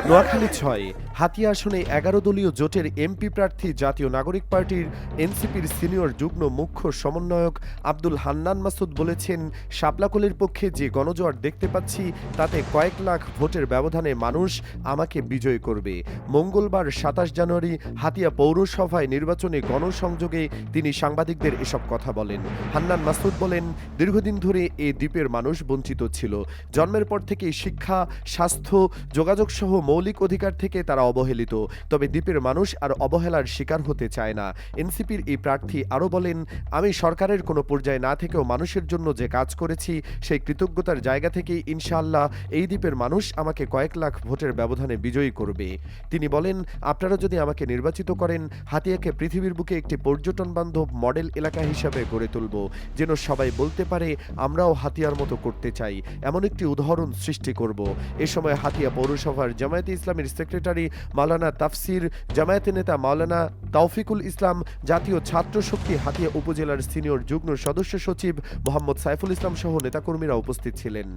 নোয়াখালী ৬ হাতিয়া আসনে ১১ দলীয় জোটের এমপি প্রার্থী জাতীয় নাগরিক পার্টির এনসিপির সিনিয়র যুগ্ম মুখ্য সমন্বয়ক আব্দুল হান্নান মাসুদ বলেছেন, শাপলাকলির পক্ষে যে গণজোয়ার দেখতে পাচ্ছি তাতে কয়েক লাখ ভোটের ব্যবধানে মানুষ আমাকে বিজয়ী করবে। মঙ্গলবার ২৭ জানুয়ারি হাতিয়া পৌরসভায় নির্বাচনে গণসংযোগে তিনি সাংবাদিকদের এসব কথা বলেন। হান্নান মাসুদ বলেন, দীর্ঘদিন ধরে এ দ্বীপের মানুষ বঞ্চিত ছিল। জন্মের পর থেকেই শিক্ষা, স্বাস্থ্য, যোগাযোগ সহ মৌলিক অধিকার থেকে তারা অবহেলিত। তবে দ্বীপের মানুষ আর অবহেলার শিকার হতে চায় না। এনসিপির এই প্রার্থী আরও বলেন, আমি সরকারের কোনো পর্যায়ে না থেকেও মানুষের জন্য যে কাজ করেছি সেই কৃতজ্ঞতার জায়গা থেকেই ইনশাআল্লাহ এই দ্বীপের মানুষ আমাকে কয়েক লাখ ভোটের ব্যবধানে বিজয়ী করবে। তিনি বলেন, আপনারা যদি আমাকে নির্বাচিত করেন, হাতিয়াকে পৃথিবীর বুকে একটি পর্যটন বান্ধব মডেল এলাকা হিসাবে গড়ে তুলব, যেন সবাই বলতে পারে আমরাও হাতিয়ার মতো করতে চাই, এমন একটি উদাহরণ সৃষ্টি করব। এ সময় হাতিয়া পৌরসভার জামায়াতে ইসলামীর সেক্রেটারি মাওলানা তাফসির, জামায়াতে নেতা মাওলানা তৌফিকুল ইসলাম, জাতীয় ছাত্র শক্তি হাতিয়া উপজেলার সিনিয়র যুগ্ম সদস্য সচিব মোহাম্মদ সাইফুল ইসলাম সহ নেতাকর্মীরা উপস্থিত ছিলেন।